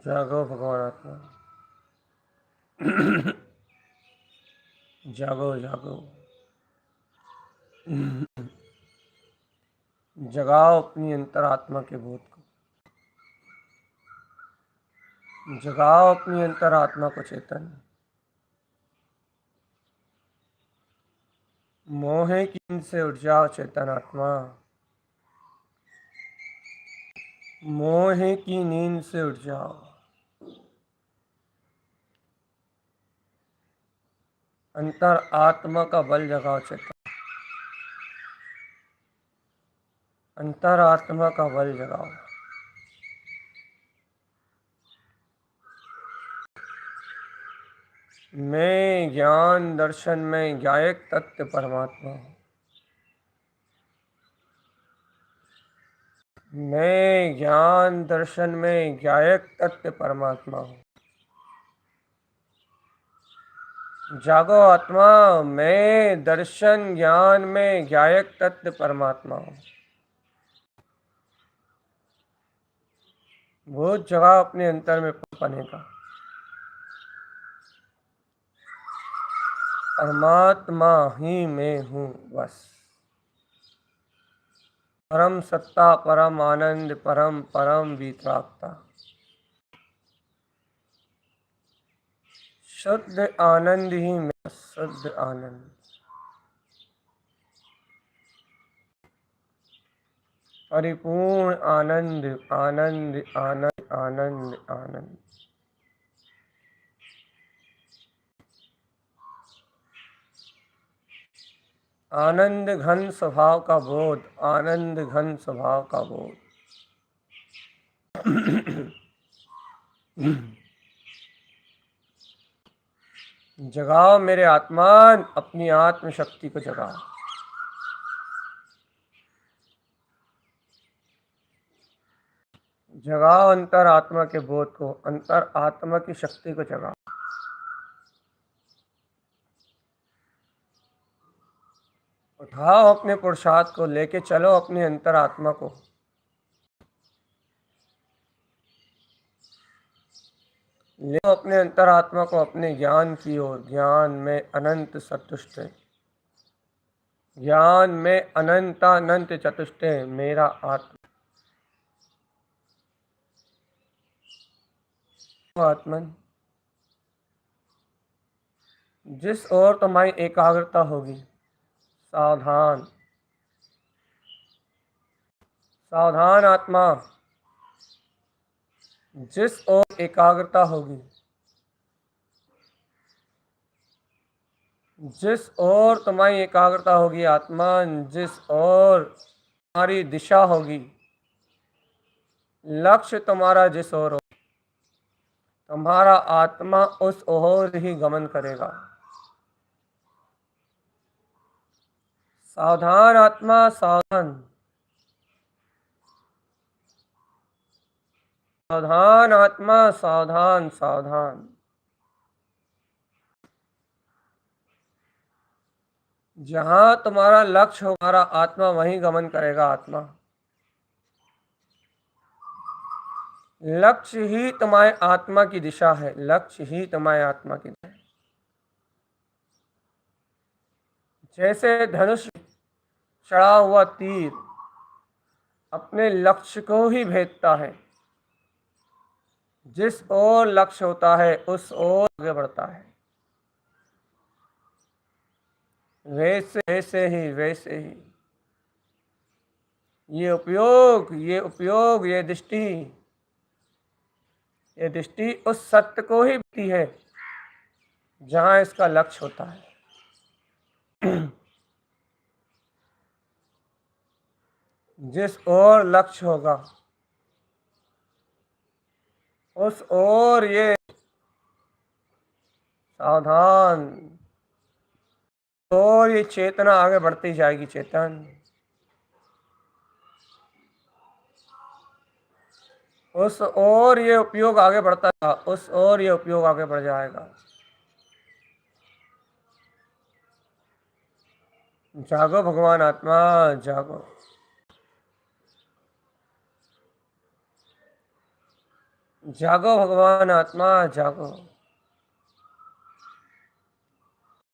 जागो भगवान आत्मा, जागो जागो, जगाओ अपनी अंतरात्मा के भूत को, जगाओ अपनी अंतरात्मा को चेतन। मोह की नींद से उठ जाओ चेतन आत्मा, मोह की नींद से उठ जाओ। अंतर आत्मा का बल जगाओ चेतन, अंतर आत्मा का बल जगाओ। मैं ज्ञान दर्शन में ज्ञायक तत्व परमात्मा हूँ। मैं ज्ञान दर्शन में ज्ञायक तत्व परमात्मा हूँ। जागो आत्मा, मैं दर्शन ज्ञान में ज्ञायक तत्व परमात्मा हूँ। वो जगह अपने अंतर में पने का परमात्मा ही मैं हूँ बस। परम सत्ता, परम आनंद, परम परम वितरागता, शुद्ध आनंद ही मैं, शुद्ध आनंद, परिपूर्ण आनंद, आनंद आनंद आनंद आनंद। आनंद घन स्वभाव का बोध, आनंद घन स्वभाव का बोध। जगाओ मेरे आत्मान, अपनी आत्म शक्ति को जगाओ। जगाओ अंतर आत्मा के बोध को, अंतर आत्मा की शक्ति को जगाओ। उठाओ अपने पुरुषार्थ को, लेके चलो अपनी अंतर आत्मा को। ले अपने अंतर आत्मा को अपने ज्ञान की ओर। ज्ञान में अनंत चतुष्ट है, ज्ञान में अनंतानंत चतुष्ट है मेरा आत्मा। आत्मन, जिस ओर तुम्हारी एकाग्रता होगी, सावधान सावधान आत्मा, जिस ओर एकाग्रता होगी, जिस ओर तुम्हारी एकाग्रता होगी आत्मा, जिस ओर तुम्हारी दिशा होगी, लक्ष्य तुम्हारा जिस ओर हो, तुम्हारा आत्मा उस ओर ही गमन करेगा। सावधान आत्मा, सावधान, सावधान आत्मा, सावधान सावधान। जहां तुम्हारा लक्ष्य हो, तुम्हारा आत्मा वहीं गमन करेगा। आत्मा, लक्ष्य ही तुम्हारे आत्मा की दिशा है, लक्ष्य ही तुम्हारे आत्मा की दिशा है। जैसे धनुष चढ़ा हुआ तीर अपने लक्ष्य को ही भेदता है, जिस ओर लक्ष्य होता है उस ओर आगे बढ़ता है। वैसे ही ये दृष्टि, ये दृष्टि उस सत्य को ही भेदती है जहां इसका लक्ष्य होता है। जिस ओर लक्ष्य होगा उस ओर ये सावधान, और ये चेतना आगे बढ़ती जाएगी। चेतन उस ओर ये उपयोग आगे बढ़ता है, उस ओर ये उपयोग आगे बढ़ जाएगा। जागो भगवान आत्मा, जागो। जागो भगवान आत्मा, जागो।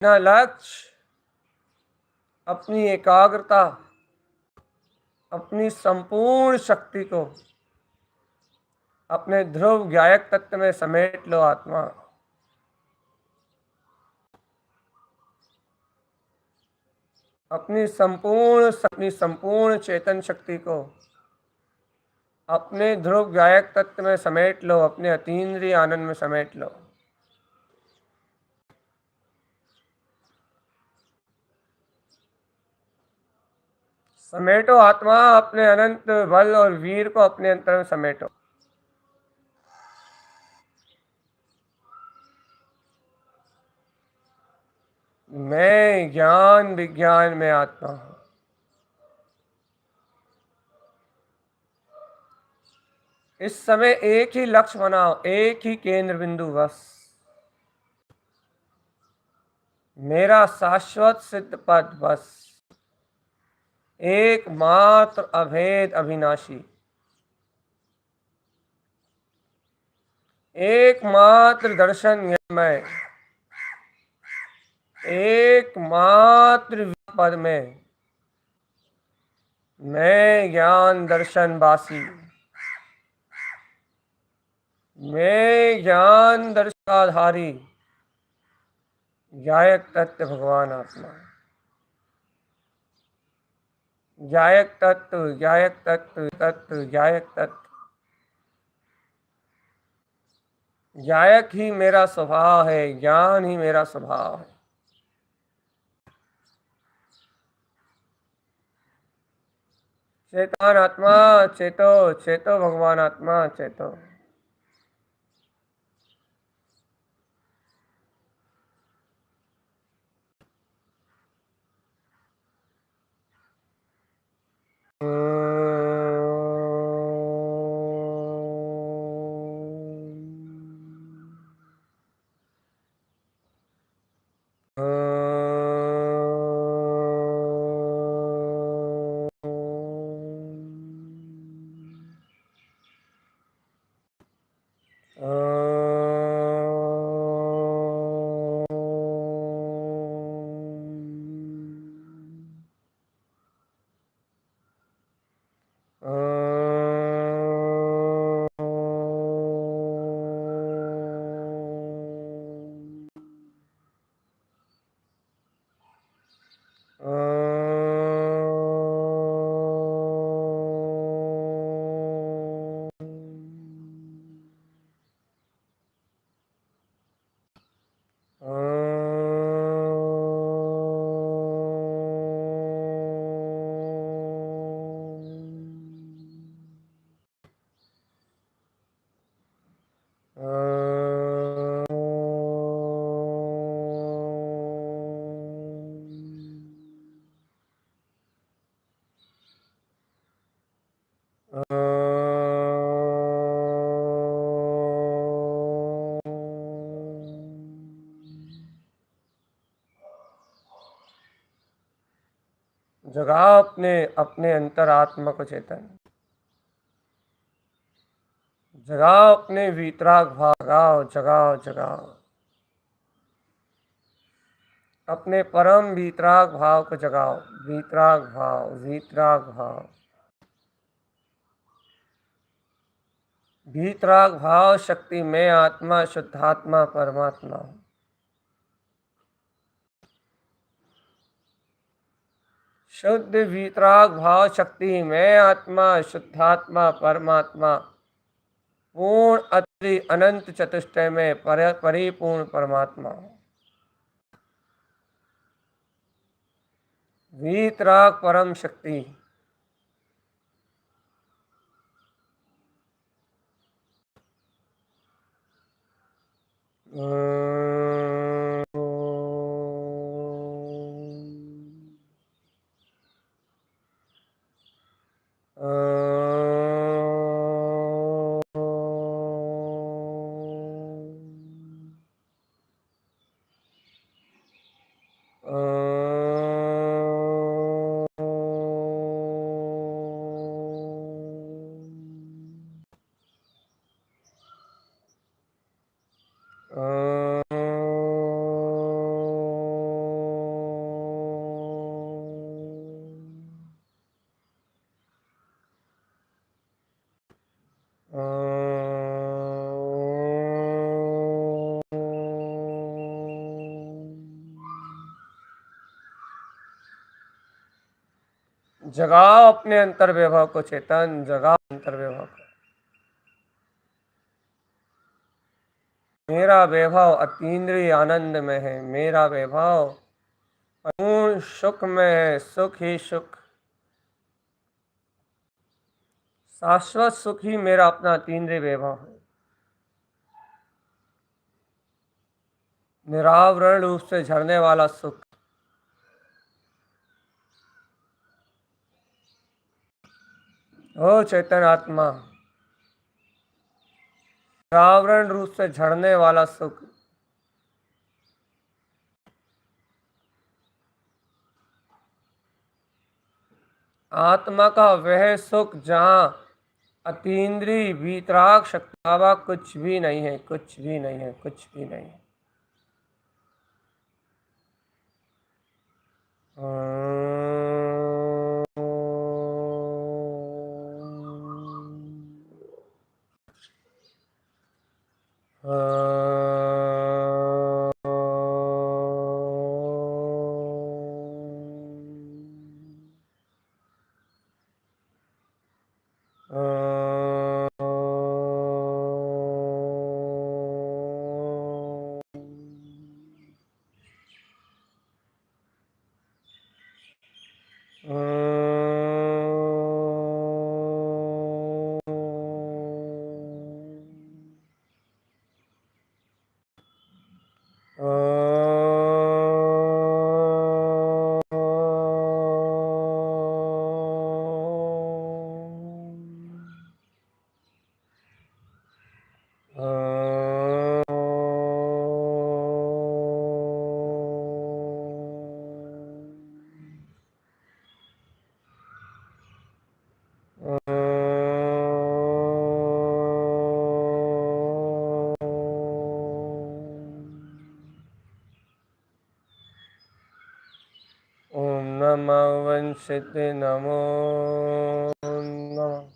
अपना लक्ष्य, अपनी एकाग्रता, अपनी संपूर्ण शक्ति को अपने ध्रुव ज्ञायक तत्व में समेट लो। आत्मा, अपनी संपूर्ण चेतन शक्ति को अपने ध्रुव ज्ञायक तत्व में समेट लो, अपने अतीन्द्रिय आनंद में समेट लो। समेटो आत्मा, अपने अनंत बल और वीर को अपने अंतर में समेटो। मैं ज्ञान विज्ञान में आत्मा हूँ। इस समय एक ही लक्ष्य बनाओ, एक ही केंद्र बिंदु बस। मेरा शाश्वत सिद्ध पद बस, एकमात्र अभेद अविनाशी, एकमात्र दर्शन ज्ञानमय, एकमात्र पद में मैं ज्ञान दर्शन वासी, मैं ज्ञान दर्शनाधारी, गायक तत्व भगवान आत्मा, गायक तत्व, गायक तत्व, तत्व गायक तत्व। गायक ही मेरा स्वभाव है, ज्ञान ही मेरा स्वभाव है। चेतन आत्मा चेतो, चेतो भगवान आत्मा चेतो। जगाओ अपने अपने अंतरात्मा को चेतन, जगाओ अपने वीतराग भाव, जगाओ जगाओ जगाओ अपने परम वीतराग भाव को जगाओ। वीतराग भाव, वीतराग भाव, वीतराग भाव शक्ति में आत्मा शुद्धात्मा परमात्मा हूँ। शुद्ध वीतराग भाव शक्ति में आत्मा शुद्धात्मा परमात्मा, पूर्ण अति अनंत चतुष्टय में परिपूर्ण परमात्मा हूँ। वीतराग परम शक्ति, जगाओ अपने अंतर्वैभव को चेतन, जगाओ अंतर्वैभव को। मेरा वैभव अतीन्द्रिय आनंद में है, मेरा वैभव पूर्ण सुख में है, सुख ही सुख, शाश्वत सुख ही मेरा अपना अतीन्द्रिय वैभव है। निरावरण रूप से झरने वाला सुख, ओ चैतन्य आत्मा, निरावरण रूप से झरने वाला सुख, आत्मा का वह सुख जहाँ अतीन्द्रिय वीतराग शक्ति बाबा कुछ भी नहीं है, कुछ भी नहीं है, कुछ भी नहीं है। ओम नमः वंशिते नमो नमः।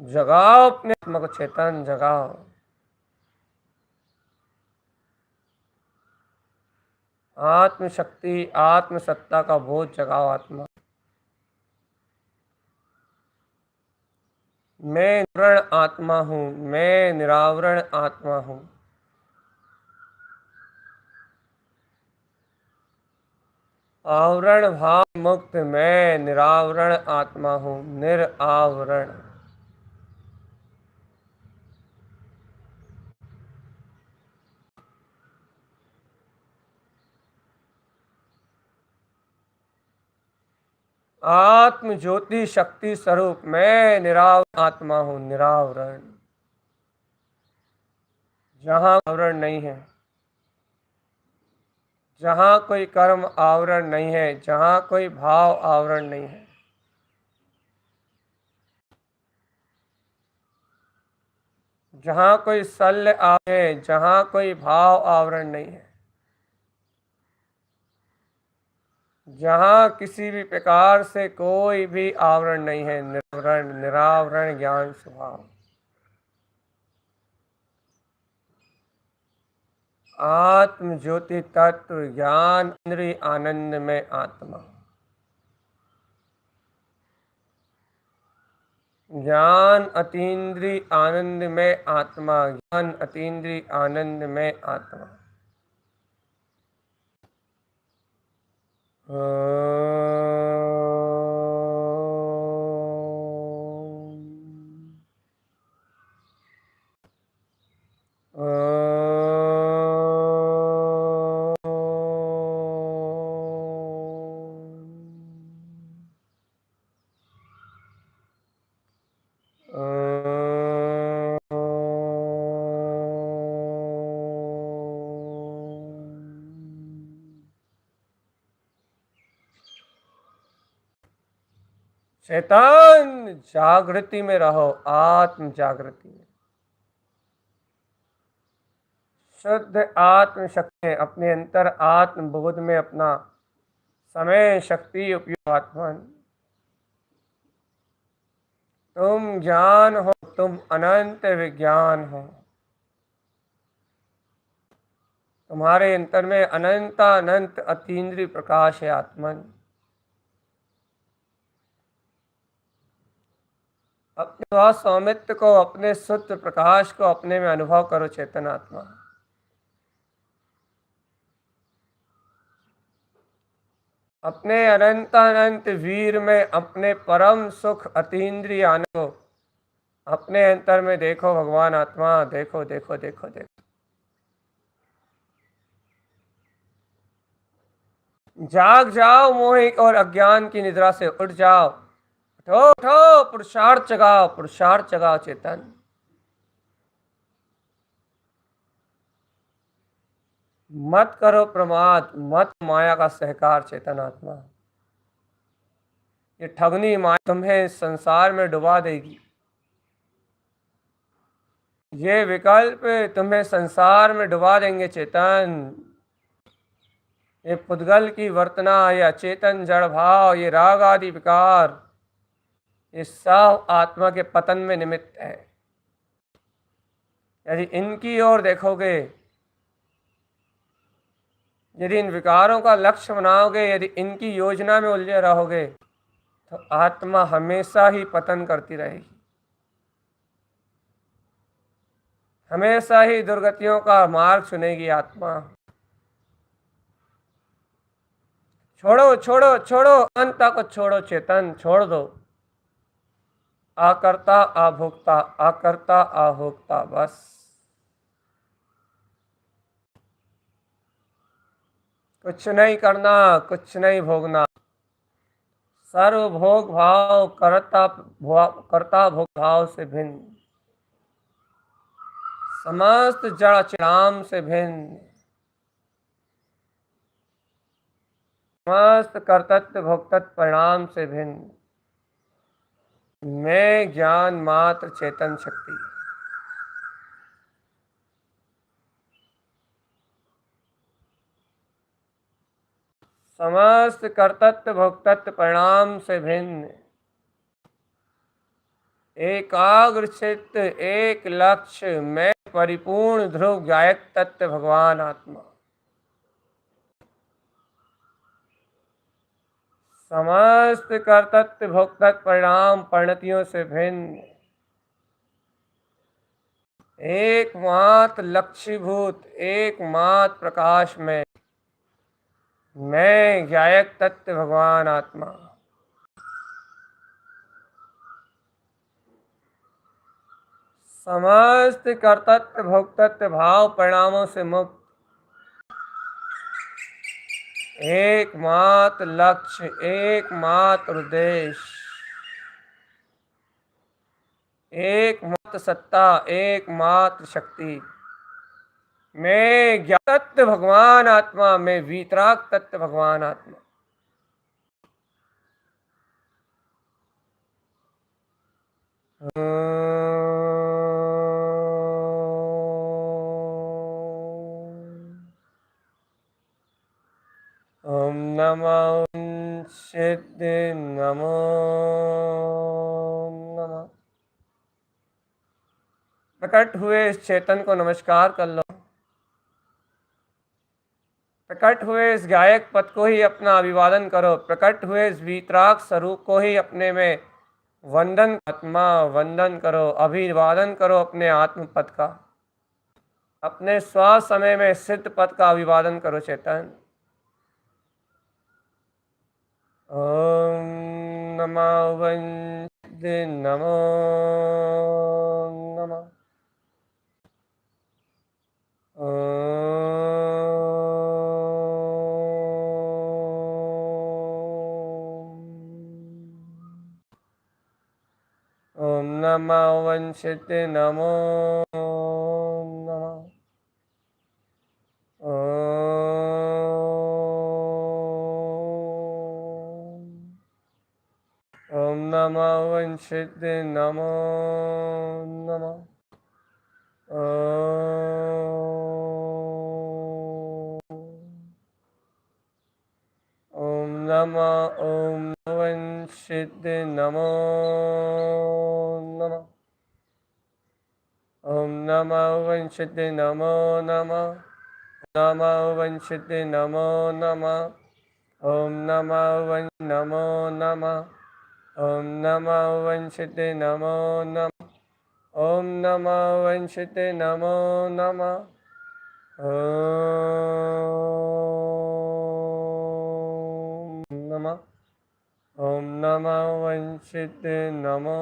जगाओ अपने आत्मा को, चेतन जगाओ। आत्मशक्ति आत्मसत्ता का बोध जगाओ आत्मा। मैं निरावरण आत्मा हूँ, मैं निरावरण आत्मा हूँ। आवरण भाव मुक्त मैं निरावरण आत्मा हूँ, निरावरण। आत्म ज्योति शक्ति स्वरूप मैं निरावरण आत्मा हूँ, निरावरण। जहाँ आवरण नहीं है, जहाँ कोई कर्म आवरण नहीं है, जहाँ कोई भाव आवरण नहीं है, जहाँ कोई शल्य है, जहाँ कोई भाव आवरण नहीं है, जहाँ किसी भी प्रकार से कोई भी आवरण नहीं है, निरावरण, निरावरण ज्ञान स्वभाव। आत्म ज्योति तत्व ज्ञान इंद्रिय आनंद में आत्मा, ज्ञान अतीन्द्रिय आनंद में आत्मा, ज्ञान अतीन्द्रिय आनंद में आत्मा। चेतन जागृति में रहो, आत्म जागृति में। शुद्ध आत्म शक्ति है, अपने अंतर आत्म बोध में अपना समय शक्ति उपयोग आत्मन। तुम ज्ञान हो, तुम अनंत विज्ञान हो, तुम्हारे अंतर में अनंत अनंत अतीन्द्रिय प्रकाश है आत्मन। अपने स्वामित्व को, अपने शुद्ध प्रकाश को अपने में अनुभव करो चेतन आत्मा। अपने अनंत अनंत वीर में अपने परम सुख अतीन्द्रिय आनंद को अपने अंतर में देखो भगवान आत्मा। देखो देखो देखो देखो। जाग जाओ मोहिक और अज्ञान की निद्रा से, उठ जाओ, उठो उठो, पुरुषार्थ जगाओ, पुरुषार्थ जगाओ चेतन। मत करो प्रमाद, मत माया का सहकार चेतन आत्मा। ये ठगनी माया तुम्हें संसार में डुबा देगी। ये विकल्प तुम्हें संसार में डुबा देंगे चेतन। ये पुद्गल की वर्तना, ये अचेतन जड़ भाव, ये राग आदि विकार, ये सब आत्मा के पतन में निमित्त है। यदि इनकी ओर देखोगे, यदि इन विकारों का लक्ष्य बनाओगे, यदि इनकी योजना में उलझे रहोगे, तो आत्मा हमेशा ही पतन करती रहेगी, हमेशा ही दुर्गतियों का मार्ग चुनेगी आत्मा। छोड़ो छोड़ो छोड़ो, अंत को छोड़ो चेतन, छोड़ दो। आकर्ता आभोक्ता, आकर्ता आभोक्ता, बस। कुछ नहीं करना, कुछ नहीं भोगना। सर्वभोग भाव कर्ता भोग भाव से भिन्न, समस्त जड़ अचराम से भिन्न, समस्त कर्तृत्व भोक्तृत्व परिणाम से भिन्न, मैं ज्ञान मात्र चेतन शक्ति। समस्त कर्तृत्व भोक्तृत्व परिणाम से भिन्न, एकाग्र चित्त, एक लक्ष्य, मैं परिपूर्ण ध्रुव गायक तत्व भगवान आत्मा। समस्त कर्तृत्व भोक्तृत्व परिणाम परिणतियों से भिन्न, एकमात्र लक्ष्यभूत, एकमात्र प्रकाश में मैं गायक तत्व भगवान आत्मा। समस्त कर्तृत्व भोक्तृत्व भाव परिणामों से मुक्त, एकमात्र लक्ष्य, एकमात्र उद्देश्य, एकमात्र सत्ता, एकमात्र शक्ति, मैं ज्ञान तत्व भगवान आत्मा, मैं वीतराग तत्व भगवान आत्मा। ओम नमो सिद्धि नमो नमः। प्रकट हुए इस चेतन को नमस्कार कर लो। प्रकट हुए इस गायक पद को ही अपना अभिवादन करो। प्रकट हुए इस वीतराग स्वरूप को ही अपने में वंदन, आत्मा वंदन करो, अभिवादन करो अपने आत्म पद का। अपने स्व समय में सिद्ध पद का अभिवादन करो चेतन। ओम नमो वंदे नमो नमः। ओम नमो वंशिते नमो नमः। ओम नमो वंशिते नमो नमः। नमः ओम वंशित नमो नमः ओम नमः वंशित नमो नमः नमः वंशित नमो नमः ओम नमः वन नमो नमः ओम नमः वंशित नमो नमः ओम नमः वंशित नमो नमः ओम नमः ओम नमः वंशित नमो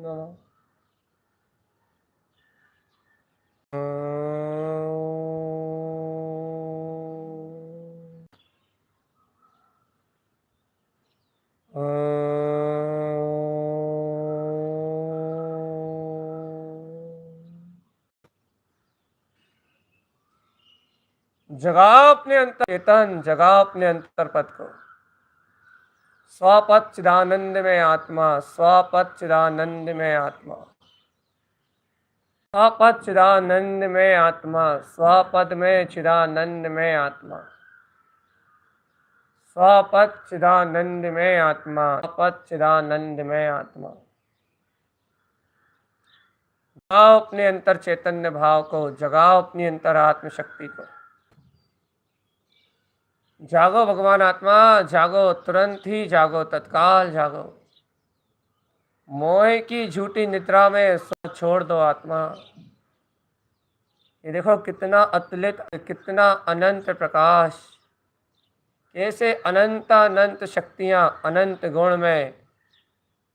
नमः जगाओ अपने अंतर चेतन, जगाओ अपने अंतर पद को। स्वपद चिदानंद में आत्मा, स्वपद चिदानंद में आत्मा, स्वपद चिदानंद में आत्मा, स्वपद में चिदानंद में आत्मा, स्वपद चिदानंद में आत्मा, स्वपद चिदानंद में आत्मा। जगाओ अपने अंतर चैतन्य भाव को, जगाओ अपनी अंतर आत्म शक्ति को। जागो भगवान आत्मा, जागो, तुरंत ही जागो, तत्काल जागो। मोह की झूठी निद्रा में सो छोड़ दो आत्मा। ये देखो कितना अतुलित, कितना अनंत प्रकाश, कैसे अनंत अनंत शक्तियां अनंत गुण में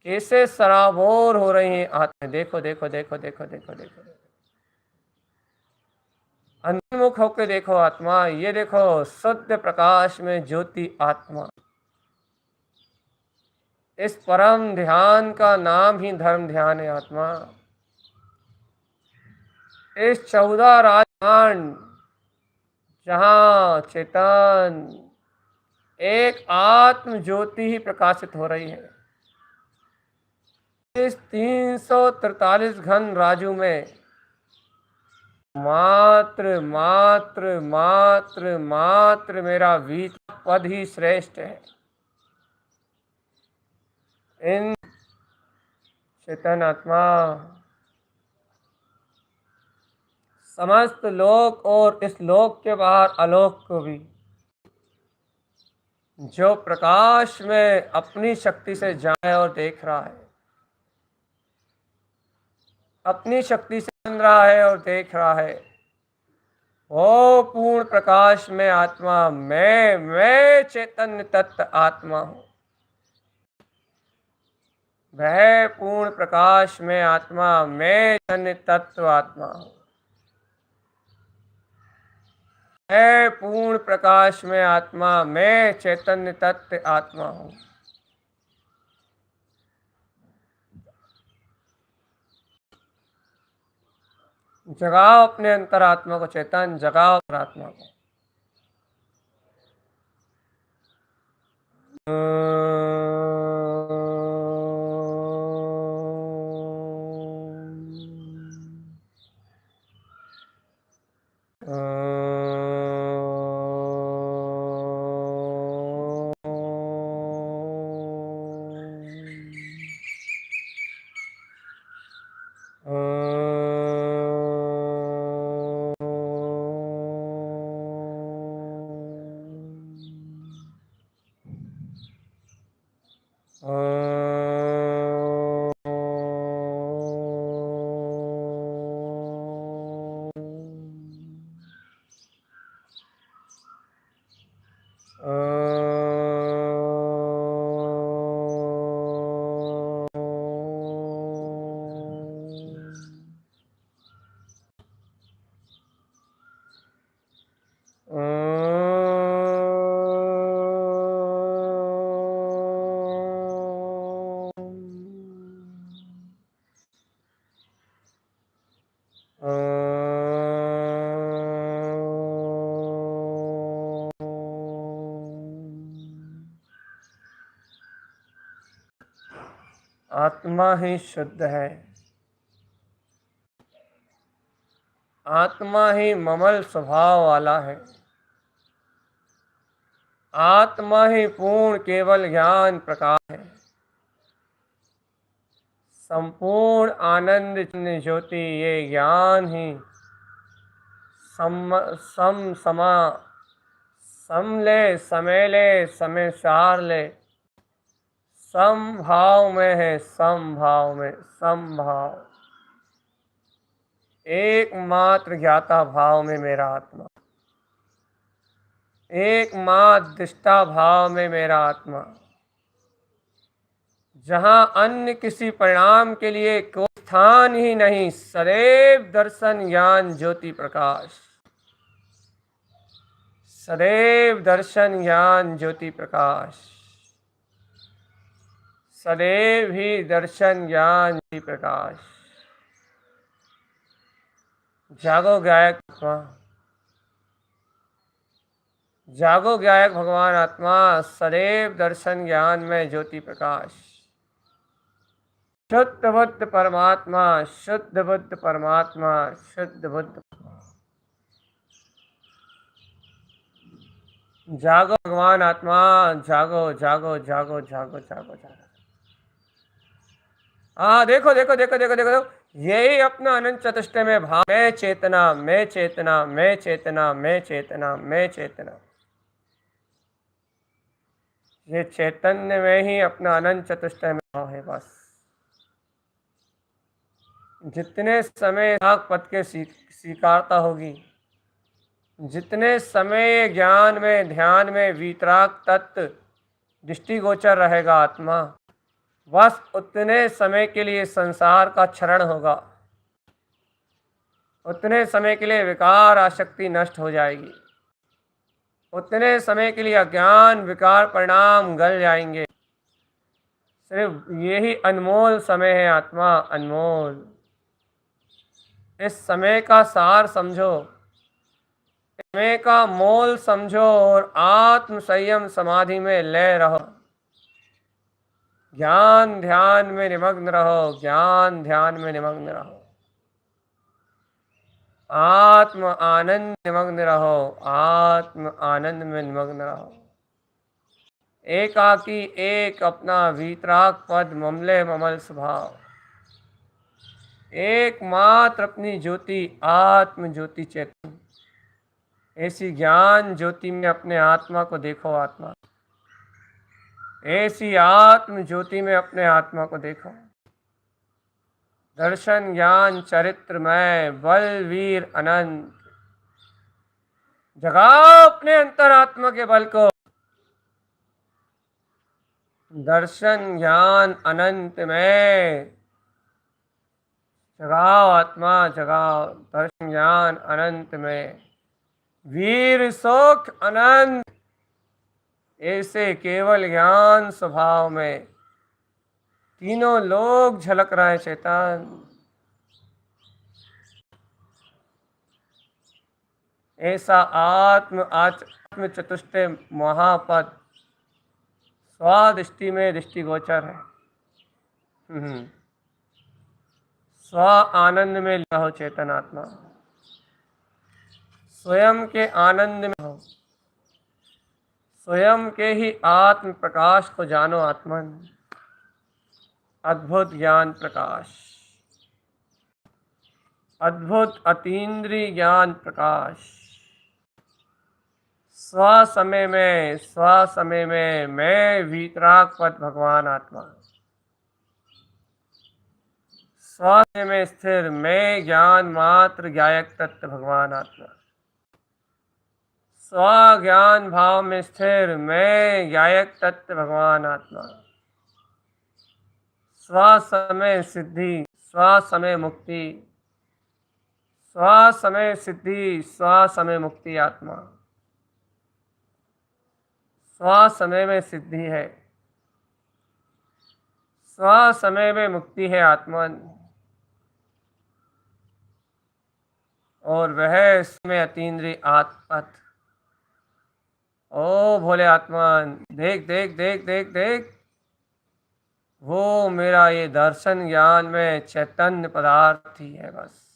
कैसे सराबोर हो रही हैं आत्मा। देखो देखो देखो देखो देखो देखो, अंतर्मुख होकर देखो आत्मा। ये देखो शुद्ध प्रकाश में ज्योति आत्मा। इस परम ध्यान का नाम ही धर्म ध्यान है आत्मा। इस 14 राजखंड जहाँ चेतन एक आत्म ज्योति ही प्रकाशित हो रही है, इस 343 घन राजू में मात्र मात्र मात्र मात्र मेरा वीत पद ही श्रेष्ठ है। इन चेतन आत्मा समस्त लोक और इस लोक के बाहर आलोक को भी जो प्रकाश में अपनी शक्ति से जाए और देख रहा है, अपनी शक्ति से बन रहा है और देख रहा है, वो पूर्ण प्रकाश में आत्मा मैं चैतन्य तत्व आत्मा हूं। वह पूर्ण प्रकाश में आत्मा मैं चैतन्य तत्व आत्मा हूं। मैं पूर्ण प्रकाश में आत्मा मैं चैतन्य तत्व आत्मा हूं। जगाओ अपने अंतरात्मा को चेतन, जगाओ अंतरात्मा को। आत्मा ही शुद्ध है, आत्मा ही ममल स्वभाव वाला है। आत्मा ही पूर्ण केवल ज्ञान प्रकाश है। संपूर्ण आनंद ज्योति ये ज्ञान ही सम सम समा समले समेले समय सार ले समभाव में है, समभाव में समभाव एकमात्र ज्ञाता भाव में मेरा आत्मा, एकमात्र दृष्टा भाव में मेरा आत्मा, जहां अन्य किसी परिणाम के लिए कोई स्थान ही नहीं, सदैव दर्शन ज्ञान ज्योति प्रकाश, सदैव दर्शन ज्ञान ज्योति प्रकाश, सदैव ही दर्शन ज्ञान ज्योति प्रकाश। जागो गायक आत्मा, जागो गायक भगवान आत्मा, सदैव दर्शन ज्ञान में ज्योति प्रकाश। शुद्ध बुद्ध परमात्मा, शुद्ध बुद्ध परमात्मा, शुद्ध बुद्ध। जागो भगवान आत्मा, जागो जागो जागो जागो जागो जागो। देखो देखो देखो देखो देखो देखो, यही अपना अनंत चतुष्टय में भाव, मैं चेतना मैं चेतना मैं चेतना मैं चेतना मैं चेतना, ये चैतन्य में ही अपना अनंत चतुष्टय में भाव है। बस जितने समय पद के स्वीकारता होगी, जितने समय ज्ञान में ध्यान में वीतराग तत्व दृष्टिगोचर रहेगा आत्मा, बस उतने समय के लिए संसार का क्षरण होगा, उतने समय के लिए विकार आसक्ति नष्ट हो जाएगी, उतने समय के लिए अज्ञान विकार परिणाम गल जाएंगे। सिर्फ यही अनमोल समय है आत्मा, अनमोल। इस समय का सार समझो, समय का मोल समझो और आत्म संयम समाधि में लय रहो, ज्ञान ध्यान में निमग्न रहो, ज्ञान ध्यान में निमग्न रहो, आत्म आनंद निमग्न रहो, आत्म आनंद में निमग्न रहो। एकाकी एक अपना वीतराग पद ममले ममल स्वभाव, एकमात्र अपनी ज्योति आत्म ज्योति चेतन, ऐसी ज्ञान ज्योति में अपने आत्मा को देखो। आत्मा ऐसी आत्म ज्योति में अपने आत्मा को देखो। दर्शन ज्ञान चरित्र में बलवीर अनंत, जगाओ अपने अंतरात्मा के बल को। दर्शन ज्ञान अनंत में जगाओ आत्मा, जगाओ दर्शन ज्ञान अनंत में, वीर सुख अनंत, ऐसे केवल ज्ञान स्वभाव में तीनों लोग झलक रहे हैं चेतन। ऐसा आत्म चतुष्टय महापद स्वादृष्टि में दृष्टिगोचर है। स्व आनंद में रहो चेतन आत्मा, स्वयं के आनंद में हो, स्वयं के ही आत्म प्रकाश को जानो आत्मन, अद्भुत ज्ञान प्रकाश, अद्भुत अतीन्द्रिय ज्ञान प्रकाश। स्वसमय में मैं वीतराग पद भगवान आत्मा, स्वसमय में स्थिर मैं ज्ञान मात्र ज्ञायक तत्व भगवान आत्मा, स्व ज्ञान भाव में स्थिर मैं ज्ञायक तत्व भगवान आत्मा, स्वसमय सिद्धि, स्वसमय मुक्ति, स्वसमय सिद्धि, स्वसमय मुक्ति आत्मा, स्वसमय में सिद्धि है, स्वसमय में मुक्ति है आत्मन, और वह समय अतीन्द्रिय आत्मपथ। ओ भोले आत्मन, देख देख देख देख देख, वो मेरा ये दर्शन ज्ञान में चैतन्य पदार्थ ही है, बस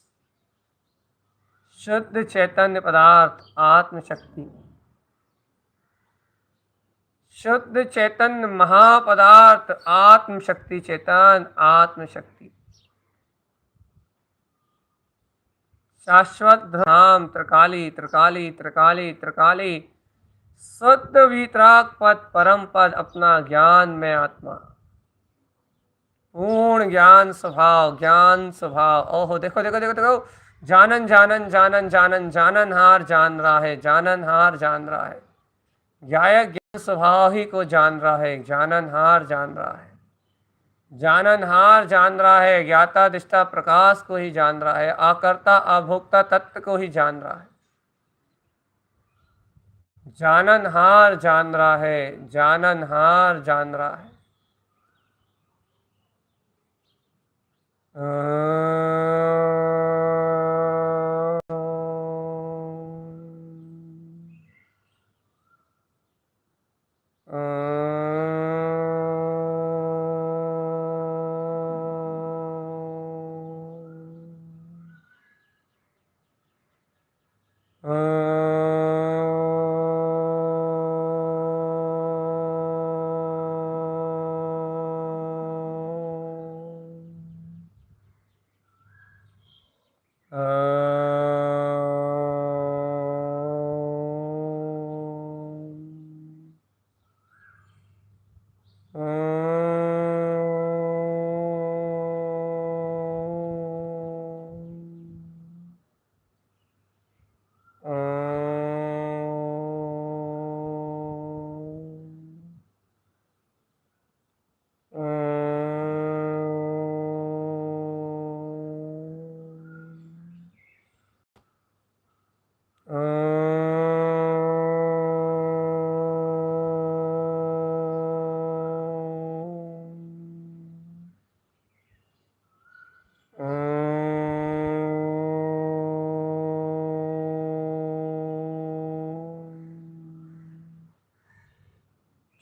शुद्ध चैतन्य पदार्थ, आत्म शक्ति। शुद्ध चैतन्य महापदार्थ आत्म शक्ति चेतन आत्म शक्ति शाश्वत धाम त्रिकाली त्रिकाली त्रिकाली त्रिकाली शुद्ध वितराग पद परम पद अपना ज्ञान में आत्मा पूर्ण ज्ञान स्वभाव। ओहो देखो देखो देखो देखो, जानन जानन जानन जानन जानन हार जान रहा है, जानन हार जान रहा है, ज्ञायक ज्ञान स्वभाव ही को जान रहा है, जानन हार जान रहा है, जानन हार जान रहा है, ज्ञाता दिष्टा प्रकाश को ही जान रहा है, आकर्ता अभोक्ता तत्व को ही जान रहा है, जानन हार जान रहा है, जानन हार जान रहा है।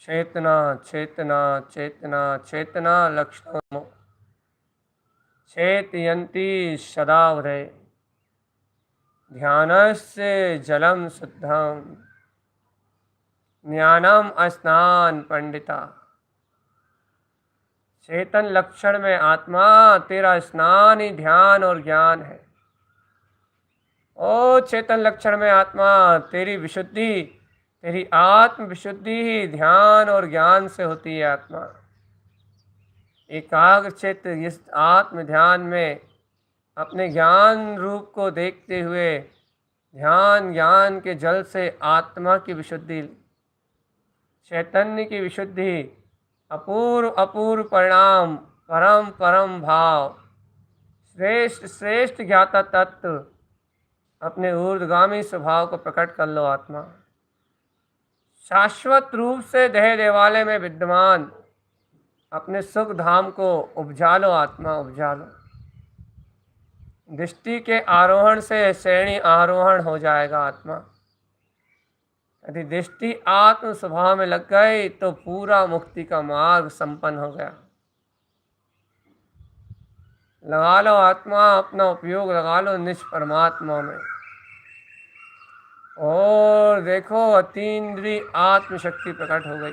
चेतना चेतना चेतना चेतना लक्ष्मण चेतयन्ति सदा वृय ध्यानस्य जलम शुद्धम ज्ञानम स्नान पंडिता। चेतन लक्षण में आत्मा तेरा स्नान ही ध्यान और ज्ञान है। ओ चेतन लक्षण में आत्मा तेरी विशुद्धि, तेरी आत्म विशुद्धि ही ध्यान और ज्ञान से होती है। आत्मा एकाग्र चित्त इस आत्म ध्यान में अपने ज्ञान रूप को देखते हुए ध्यान ज्ञान के जल से आत्मा की विशुद्धि, चैतन्य की विशुद्धि, अपूर्व अपूर्व परिणाम, परम परम भाव, श्रेष्ठ श्रेष्ठ ज्ञाता तत्व अपने ऊर्ध्वगामी स्वभाव को प्रकट कर लो। आत्मा शाश्वत रूप से देह देवालय में विद्यमान अपने सुख धाम को उपजा लो। आत्मा उपजा लो। दृष्टि के आरोहण से श्रेणी आरोहण हो जाएगा। आत्मा यदि दृष्टि आत्म स्वभाव में लग गई तो पूरा मुक्ति का मार्ग संपन्न हो गया। लगा लो आत्मा, अपना उपयोग लगा लो निज परमात्मा में। और देखो अतीन्द्रिय आत्मशक्ति प्रकट हो गई।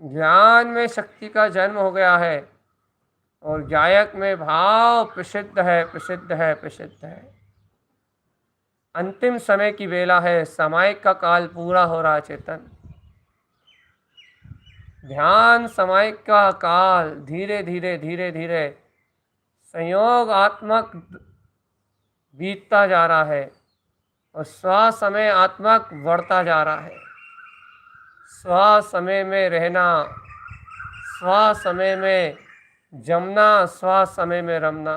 ज्ञान में शक्ति का जन्म हो गया है और गायक में भाव प्रसिद्ध है, प्रसिद्ध है, प्रसिद्ध है। अंतिम समय की वेला है, समय का काल पूरा हो रहा है। चेतन ध्यान समय का काल धीरे धीरे धीरे धीरे संयोग आत्मक बीतता जा रहा है और स्व समय आत्मक बढ़ता जा रहा है। स्व समय में रहना, स्व समय में जमना, स्व समय में रमना,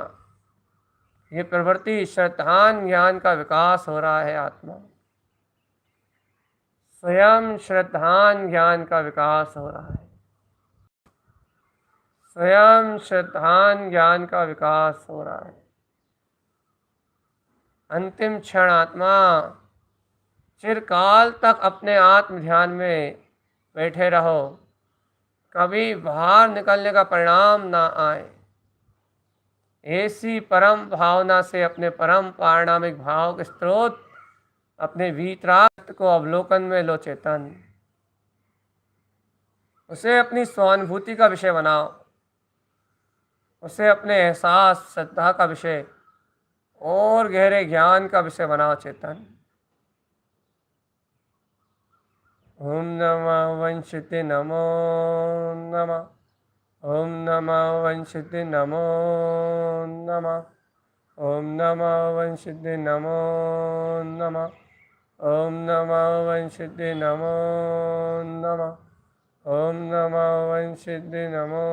ये प्रवृत्ति श्रद्धान ज्ञान का विकास हो रहा है। आत्मा स्वयं श्रद्धान ज्ञान का विकास हो रहा है। स्वयं श्रद्धान ज्ञान का विकास हो रहा है। अंतिम क्षण आत्मा चिरकाल तक अपने आत्म ध्यान में बैठे रहो, कभी बाहर निकलने का परिणाम ना आए। ऐसी परम भावना से अपने परम पारणामिक भाव के स्रोत अपने वीतराग को अवलोकन में लो चेतन, उसे अपनी स्वानुभूति का विषय बनाओ, उसे अपने एहसास श्रद्धा का विषय और गहरे ज्ञान का विषय बनाओ चेतन। ओम नमः वंशिते नमो नमः, ओम नमः वंशिते नमो नमः, ओम नमः वंशिते नमो नमः, ओम नमः वंशिते नमो नमः, ओम नमः वंशिते नमो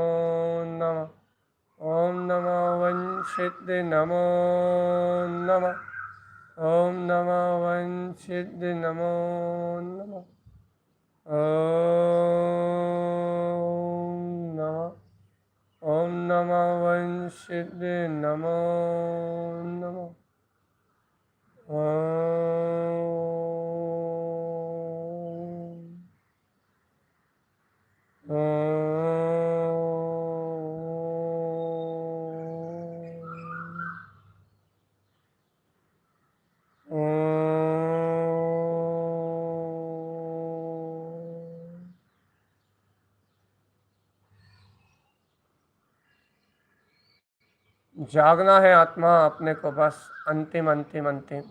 नमः, ओम नमः वंशिते नमो नमः, ओम नमः वंशिते नमो नमः, ओम नमः वंशिते नमो नमः, जागना है आत्मा अपने को बस, अंतिम अंतिम अंतिम।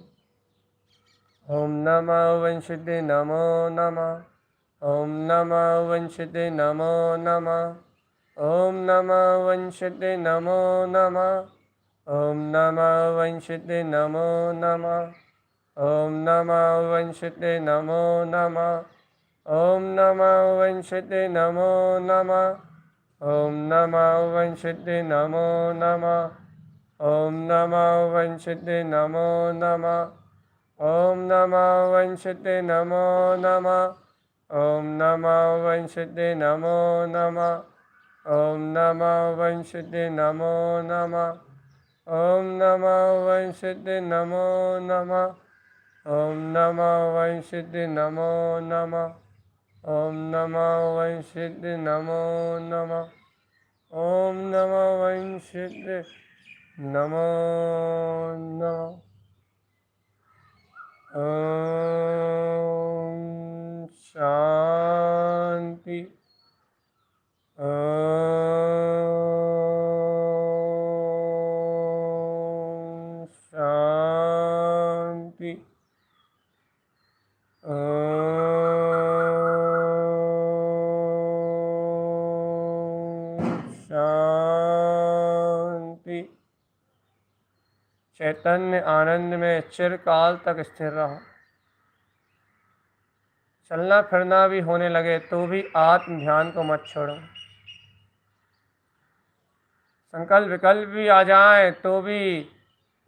ओम नमः वंशिते नमो नमः, ओम नमः वंशिते नमो नमः, ओम नमः वंशिते नमो नमः, ओम नमः वंशिते नमो नमः, ओम नमः वंशिते नमो नमः, ओम नमः वंशिते नमो नमः, ओम नमः वंशिते नमो नमः, ओम नमः वंशिते नमो नमः, ओम नमः वंशिते नमो नमः, ओम नमः वंशिते नमो नमः, ओम नमः वंशिते नमो नमः, ओम नमः वंशिते नमो नमः, ओम नमः वंशिते नमो नमः, ओम नमः वंशिते नमो नमः, ओम नमः वंशिते नमो नमः। ओम शांति, ओम शांति, ओम शांति। चैतन्य आनंद में चिरकाल तक स्थिर रहो। चलना फिरना भी होने लगे तो भी आत्म ध्यान को मत छोड़ो। संकल्प विकल्प भी आ जाए तो भी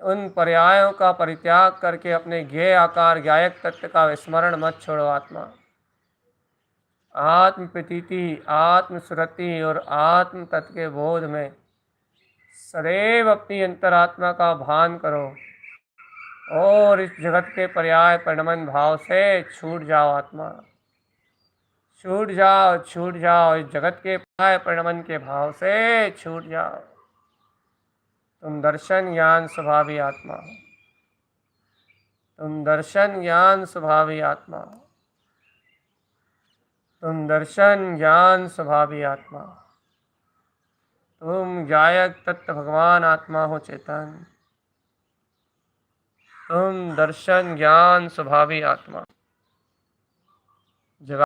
उन पर्यायों का परित्याग करके अपने ज्ञेय आकार ज्ञायक तत्व का विस्मरण मत छोड़ो। आत्मा, आत्म प्रतीति, आत्म सुरति और आत्म तत्व के बोध में सदैव अपनी अंतरात्मा का भान करो और इस जगत के पर्याय परिणमन भाव से छूट जाओ। आत्मा, छूट जाओ, छूट जाओ, इस जगत के पर्याय परिणमन के भाव से छूट जाओ। तुम दर्शन ज्ञान स्वभावी आत्मा हो, तुम दर्शन ज्ञान स्वभावी आत्मा हो, तुम दर्शन ज्ञान स्वभावी आत्मा हो, तुम गायक तत्व भगवान आत्मा हो चेतन, तुम दर्शन ज्ञान स्वभावी आत्मा।